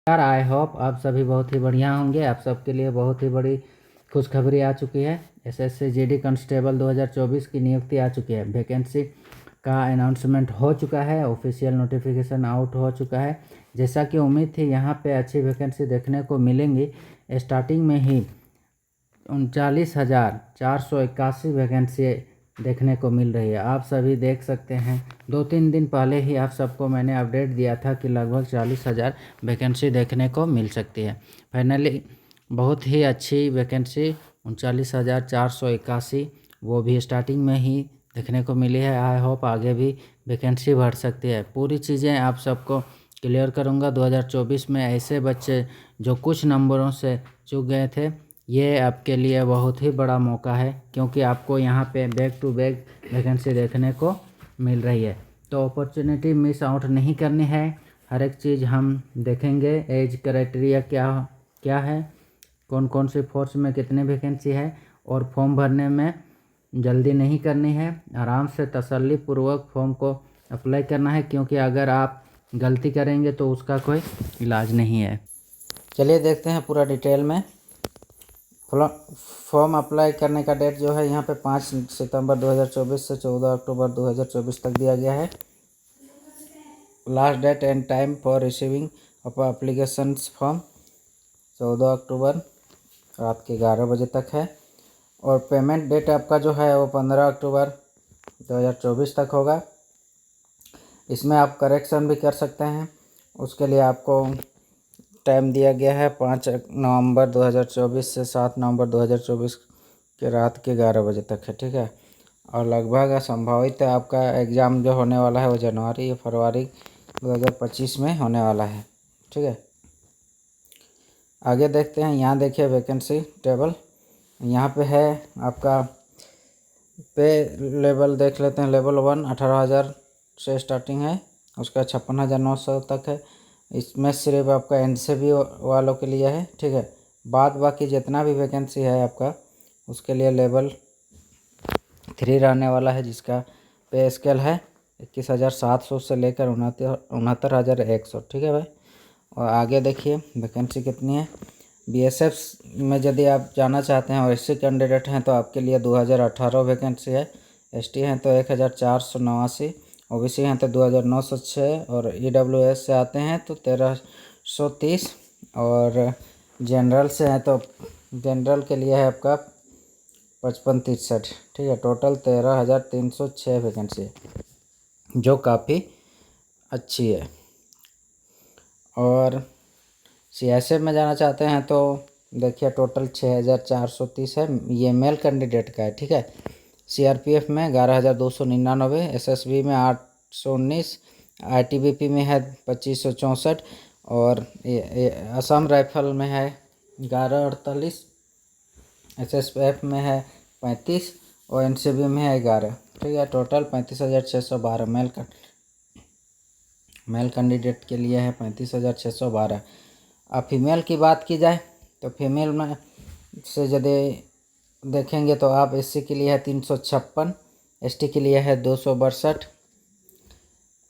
यार I hope आप सभी बहुत ही बढ़िया होंगे। आप सबके लिए बहुत ही बड़ी खुशखबरी आ चुकी है। एसएससी जीडी कांस्टेबल 2024 की नियुक्ति आ चुकी है। वैकेंसी का अनाउंसमेंट हो चुका है, ऑफिशियल नोटिफिकेशन आउट हो चुका है। जैसा कि उम्मीद थी यहाँ पे अच्छी वैकेंसी देखने को मिलेंगी। स्टार्टिंग में ही 39,481 वैकेंसी देखने को मिल रही है। आप सभी देख सकते हैं, 2-3 दिन पहले ही आप सबको मैंने अपडेट दिया था कि लगभग 40,000 वैकेंसी देखने को मिल सकती है। फाइनली बहुत ही अच्छी वैकेंसी 39,481 वो भी स्टार्टिंग में ही देखने को मिली है। आई होप आगे भी वैकेंसी बढ़ सकती है। पूरी चीज़ें आप सबको क्लियर करूंगा। 2024 में ऐसे बच्चे जो कुछ नंबरों से चूक गए थे, ये आपके लिए बहुत ही बड़ा मौका है, क्योंकि आपको यहाँ पे बैक टू बैक वैकेंसी देखने को मिल रही है। तो अपॉर्चुनिटी मिस आउट नहीं करनी है। हर एक चीज़ हम देखेंगे। एज क्राइटेरिया क्या क्या है, कौन कौन सी फोर्स में कितने वैकेंसी है, और फॉर्म भरने में जल्दी नहीं करनी है। आराम से तसल्ली पूर्वक फॉर्म को अप्लाई करना है, क्योंकि अगर आप गलती करेंगे तो उसका कोई इलाज नहीं है। चलिए देखते हैं पूरा डिटेल में। फॉर्म अप्लाई करने का डेट जो है यहाँ पे 5 सितंबर 2024 से 14 अक्टूबर 2024 तक दिया गया है। Last date and time for receiving of application form 14 October रात के 11 बजे तक है। और पेमेंट डेट आपका जो है वो 15 अक्टूबर 2024 तक होगा। इसमें आप करेक्शन भी कर सकते हैं। उसके लिए आपको टाइम दिया गया है 5 नवंबर 2024 से 7 नवंबर 2024 के रात के 11 बजे तक है, ठीक है। और लगभग संभावित आपका एग्ज़ाम जो होने वाला है वो जनवरी या फरवरी 2025 में होने वाला है, ठीक है। आगे देखते हैं। यहाँ देखिए वैकेंसी टेबल, यहाँ पे है आपका पे लेवल देख लेते हैं। लेवल 1 18,000 से स्टार्टिंग है, उसका 56,900 तक है। इसमें सिर्फ आपका एनसीबी वालों के लिए है, ठीक है। बाद बाकी जितना भी वैकेंसी है आपका उसके लिए लेवल 3 रहने वाला है, जिसका पे स्केल है 21,700 से लेकर 69,100, ठीक है भाई। और आगे देखिए वैकेंसी कितनी है। बीएसएफ में यदि आप जाना चाहते हैं और एससी कैंडिडेट हैं तो आपके लिए 2018 वैकेंसी है। एसटी हैं तो 1,489, ओबीसी हैं तो 2,906, और ईडब्ल्यूएस से आते हैं तो 1,330, और जनरल से हैं तो जनरल के लिए है आपका 5563, ठीक है। टोटल 13,306 वैकेंसी है, जो काफ़ी अच्छी है। और सीएसएफ में जाना चाहते हैं तो देखिए टोटल 6,430 है, ये मेल कैंडिडेट का है, ठीक है। सीआरपीएफ में 11,299, एसएसबी में 819, आईटीबीपी में है 2,564, और असम राइफल में है 1148, एसएसएफ में है 35, और एनसीबी में है 11, ठीक है। टोटल 35,612 मेल कैंडिडेट के लिए है 35,612। अब फीमेल की बात की जाए तो फीमेल में से यदि देखेंगे तो आप एससी के लिए है 356, एसटी के लिए है 262,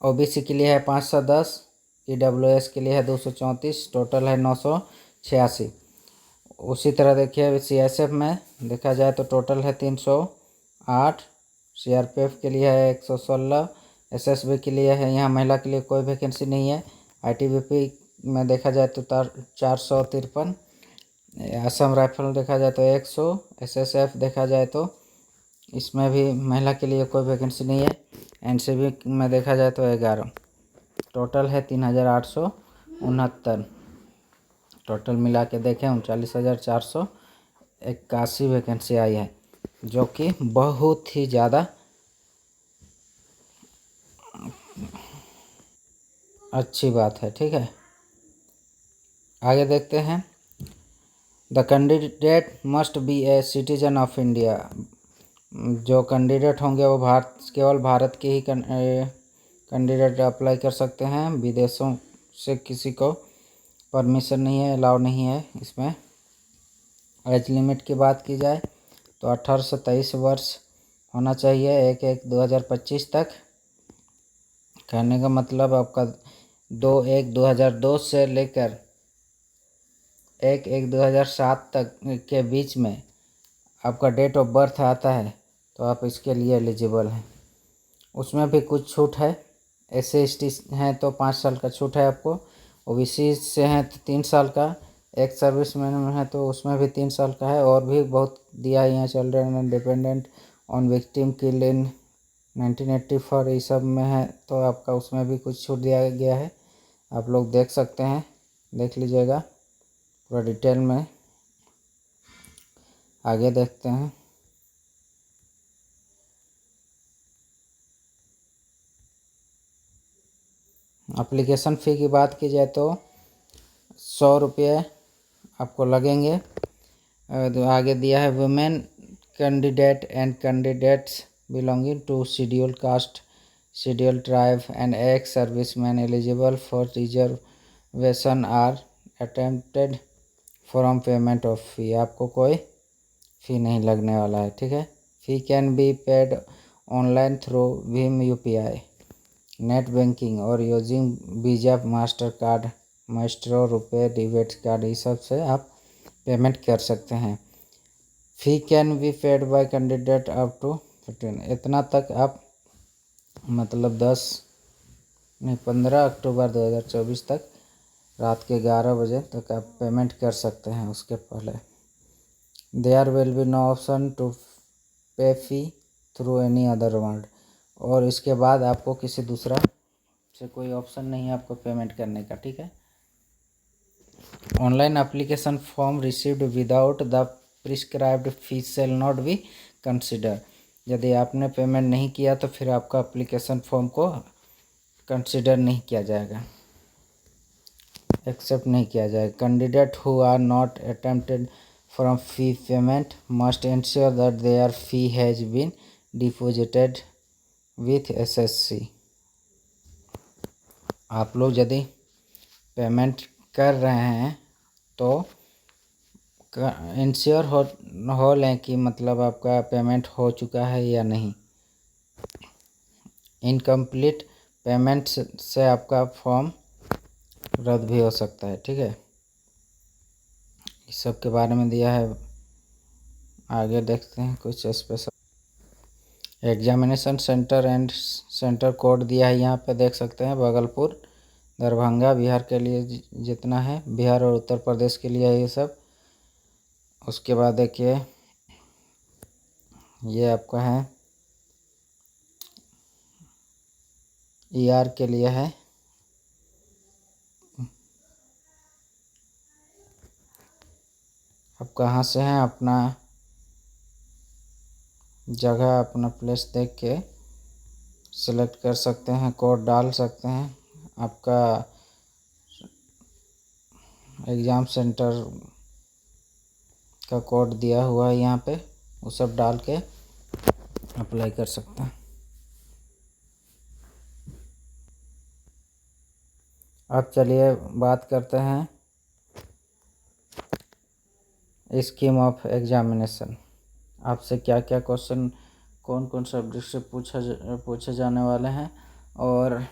ओबीसी के लिए है 510, ईडब्ल्यूएस के लिए है 234, टोटल है 986। उसी तरह देखिए सीएसएफ में देखा जाए तो टोटल है 308, सीआरपीएफ के लिए है 116, एसएसबी के लिए है, यहाँ महिला के लिए कोई वैकेंसी नहीं है। आईटीबीपी में देखा जाए तो 453, असम राइफल देखा जाए तो 100, एसएसएफ देखा जाए तो इसमें भी महिला के लिए कोई वैकेंसी नहीं है। एनसीबी में देखा जाए तो 11, टोटल है 3,869। टोटल मिला के देखें 39,481 वैकेंसी आई है, जो कि बहुत ही ज़्यादा अच्छी बात है, ठीक है। आगे देखते हैं। The candidate must be a citizen of India. जो कैंडिडेट होंगे वो केवल भारत के ही कैंडिडेट अप्लाई कर सकते हैं। विदेशों से किसी को परमिशन नहीं है, अलाउ नहीं है इसमें। एज लिमिट की बात की जाए तो 18 से 23 वर्ष होना चाहिए 1/1/2025 तक। कहने का मतलब आपका 2/1/2002 से लेकर 1/1/2007 तक के बीच में आपका डेट ऑफ बर्थ आता है तो आप इसके लिए एलिजिबल हैं। उसमें भी कुछ छूट है। SC/ST हैं तो 5 साल का छूट है आपको। OBC से हैं तो 3 साल का। एक्स सर्विसमैन में है तो उसमें भी 3 साल का है। और भी बहुत दिया है यहाँ। Children and dependent on victim kill in 1984 ये सब में है तो आपका उसमें भी कुछ छूट दिया गया है। आप लोग देख सकते हैं, देख लीजिएगा पूरा डिटेल में। आगे देखते हैं। एप्लीकेशन फ़ी की बात की जाए तो 100 रुपये आपको लगेंगे। आगे दिया है women candidate and candidates belonging to schedule caste, schedule tribe and ex serviceman eligible for reservation are attempted from payment of fee. आपको कोई फ़ी नहीं लगने वाला है, ठीक है। Fee can be paid online through भीम UPI, नेट बैंकिंग और using Visa, Mastercard, Maestro, RuPay, debit card, ये सब से आप पेमेंट कर सकते हैं। Fee can be paid by candidate up to 15, इतना तक आप मतलब 15 अक्टूबर 2024 तक रात के 11 बजे तक आप पेमेंट कर सकते हैं। उसके पहले there will be no option to pay fee through any other mode, और इसके बाद आपको किसी दूसरा से कोई ऑप्शन नहीं है आपको पेमेंट करने का, ठीक है। Online application form received without the prescribed fee shall not be consider. यदि आपने पेमेंट नहीं किया तो फिर आपका एप्लीकेशन फॉर्म को कंसिडर नहीं किया जाएगा, एक्सेप्ट नहीं किया जाएगा। Candidate who are not attempted from fee payment must ensure that their fee has been deposited with SSC। आप लोग यदि पेमेंट कर रहे हैं तो इंश्योर हो लें कि मतलब आपका पेमेंट हो चुका है या नहीं। इनकम्प्लीट पेमेंट से आपका फॉर्म रद्द भी हो सकता है, ठीक है। इस सब के बारे में दिया है। आगे देखते हैं कुछ special examination centre and centre code दिया है। यहाँ पे देख सकते हैं भागलपुर, दरभंगा बिहार के लिए जितना है, बिहार और उत्तर प्रदेश के लिए है ये सब। उसके बाद देखिए ये आपका है ER के लिए है। आप कहाँ से हैं अपना जगह, अपना प्लेस देख के सिलेक्ट कर सकते हैं, कोड डाल सकते हैं। आपका एग्ज़ाम सेंटर का कोड दिया हुआ है यहाँ पे, वो सब डाल के अप्लाई कर सकते हैं। अब चलिए बात करते हैं स्कीम ऑफ एग्जामिनेशन। आपसे क्या क्या क्वेश्चन कौन कौन सब्जेक्ट से पूछे जाने वाले हैं। और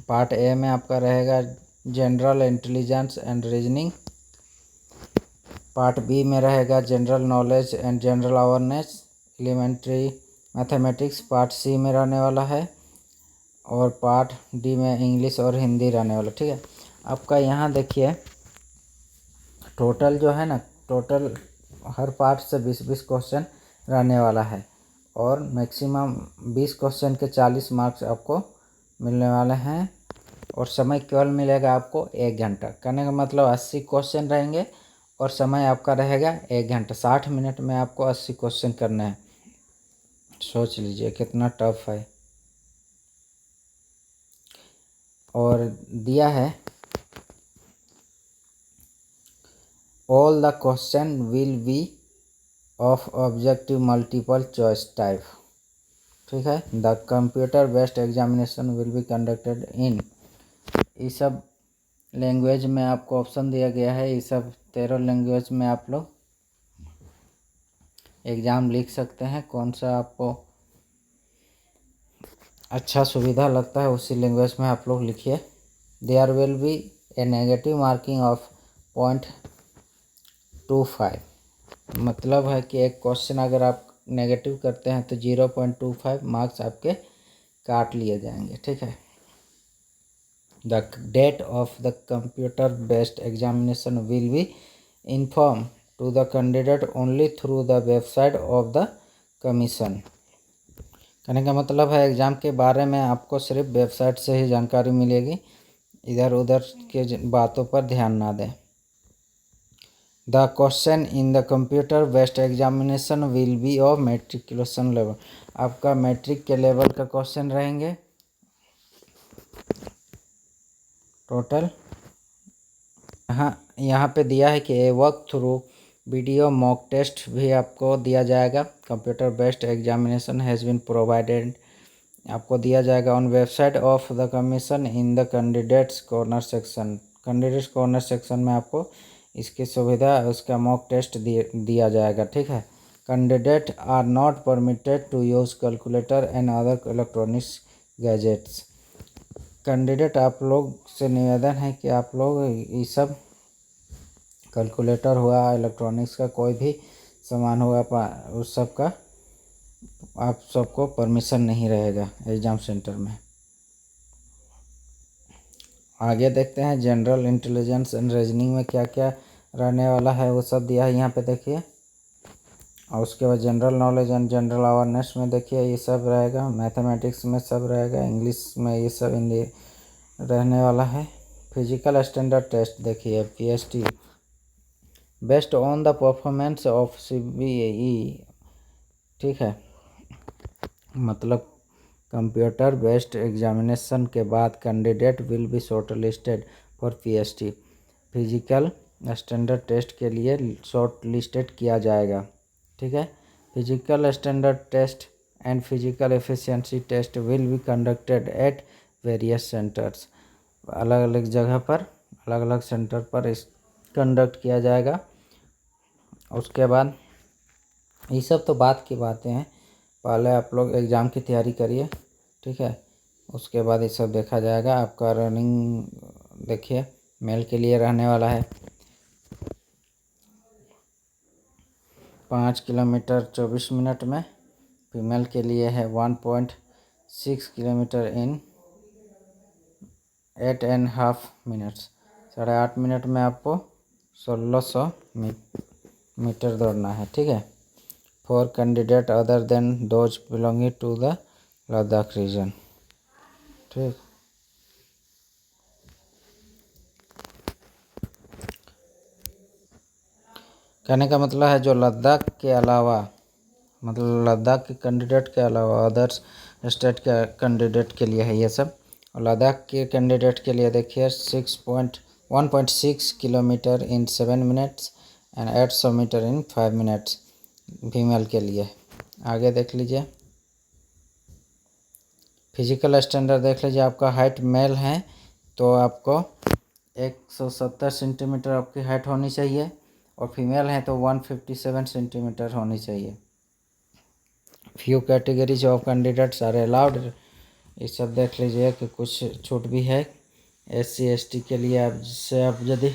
पार्ट A में आपका रहेगा general intelligence and reasoning. Part B में रहेगा general knowledge and general awareness elementary mathematics. Part C में रहने वाला है। और पार्ट D में इंग्लिश और हिंदी रहने वाला, ठीक है। आपका यहाँ देखिए टोटल जो है ना, टोटल हर पार्ट से 20-20 क्वेश्चन रहने वाला है। और मैक्सिमम 20 क्वेश्चन के 40 मार्क्स आपको मिलने वाले हैं। और समय केवल मिलेगा आपको 1 घंटा। कहने का मतलब 80 क्वेश्चन रहेंगे और समय आपका रहेगा 1 घंटा। 60 मिनट में आपको 80 क्वेश्चन करने हैं। सोच लीजिए कितना टफ है। और दिया है all the question will be of objective multiple choice type, ठीक है। The computer based examination will be conducted in, ये सब लैंग्वेज में आपको ऑप्शन दिया गया है। ये सब 13 लैंग्वेज में आप लोग एग्ज़ाम लिख सकते हैं। कौन सा आपको अच्छा सुविधा लगता है उसी लैंग्वेज में आप लोग लिखिए। There will be a negative marking of 0.25, मतलब है कि एक क्वेश्चन अगर आप नेगेटिव करते हैं तो 0.25 मार्क्स आपके काट लिए जाएंगे। ठीक है। The date of the computer based examination will be inform to the candidate only through the website of the commission. कहने का मतलब है एग्ज़ाम के बारे में आपको सिर्फ वेबसाइट से ही जानकारी मिलेगी, इधर उधर के बातों पर ध्यान ना दें। The question in the computer based examination will be of matriculation level. आपका मैट्रिक के लेवल का क्वेश्चन रहेंगे टोटल। यहाँ पे दिया है कि a walk through video mock test भी आपको दिया जाएगा। Computer based examination has been provided, आपको दिया जाएगा on website of the commission in the candidates corner section. Candidates corner section में आपको इसकी सुविधा, उसका मॉक टेस्ट दिया जाएगा। ठीक है। Candidate are not permitted to use calculator and other electronics gadgets. Candidate आप लोग से निवेदन है कि आप लोग ये सब कैलकुलेटर हुआ, इलेक्ट्रॉनिक्स का कोई भी सामान हुआ, उस सब का आप सबको परमिशन नहीं रहेगा एग्ज़ाम सेंटर में। आगे देखते हैं जनरल इंटेलिजेंस एंड रीजनिंग में क्या क्या रहने वाला है, वो सब दिया है यहाँ पे देखिए। और उसके बाद general knowledge and general awareness में देखिए ये सब रहेगा। मैथमेटिक्स में सब रहेगा, इंग्लिश में ये सब रहने वाला है। फिजिकल स्टैंडर्ड टेस्ट देखिए PST based on the performance of CBE। ठीक है, मतलब कंप्यूटर बेस्ड एग्जामिनेशन के बाद candidate will be short listed for PST। Physical standard test के लिए शॉर्ट लिस्टेड किया जाएगा। ठीक है। Physical standard test and physical efficiency test will be conducted at various centres. अलग अलग जगह पर, अलग अलग सेंटर पर इस कंडक्ट किया जाएगा। उसके बाद ये सब तो बात की बातें हैं, पहले आप लोग एग्ज़ाम की तैयारी करिए। ठीक है। उसके बाद ये सब देखा जाएगा। आपका रनिंग देखिए मेल के लिए रहने वाला है 5 किलोमीटर 24 मिनट में। फीमेल के लिए है 1.6 किलोमीटर इन 8.5 मिनट्स। 8.5 मिनट में आपको 1600 मीटर दौड़ना है। ठीक है। For candidate other than those belonging to the Ladakh region. ठीक। कहने का मतलब है जो लद्दाख के अलावा, मतलब लद्दाख के कैंडिडेट के अलावा अदर्स स्टेट के कैंडिडेट के लिए है ये सब। और लद्दाख के कैंडिडेट के लिए देखिए 1.6 kilometre in 7 minutes and 800 metre in 5 minutes female के लिए। आगे देख लीजिए फिजिकल स्टैंडर्ड देख लीजिए। आपका हाइट मेल है तो आपको 170 सेंटीमीटर आपकी हाइट होनी चाहिए, और फीमेल है तो 157 सेंटीमीटर होनी चाहिए। Few categories of candidates are allowed. ये सब देख लीजिए कि कुछ छूट भी है SC ST के लिए। आप जिससे आप यदि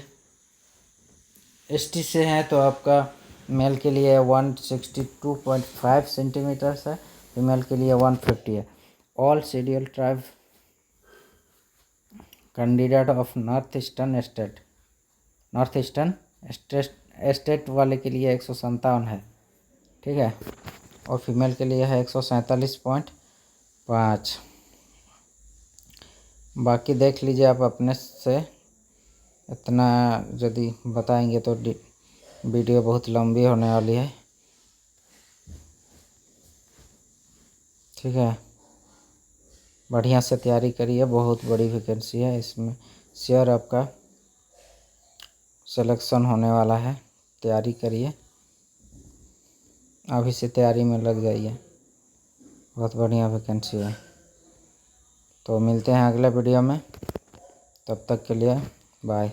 ST से हैं तो आपका मेल के लिए 162.5 सेंटीमीटर्स है, फीमेल के लिए 150 है। All schedule tribe candidate of north eastern state वाले के लिए 157 है। ठीक है। और फीमेल के लिए है 147.5। बाकी देख लीजिए आप अपने से, इतना यदि बताएंगे तो वीडियो बहुत लंबी होने वाली है। ठीक है। बढ़िया से तैयारी करिए, बहुत बड़ी वैकेंसी है, इसमें श्योर आपका सिलेक्शन होने वाला है। तैयारी करिए, अभी से तैयारी में लग जाइए, बहुत बढ़िया वैकेंसी है। तो मिलते हैं अगले वीडियो में, तब तक के लिए बाय।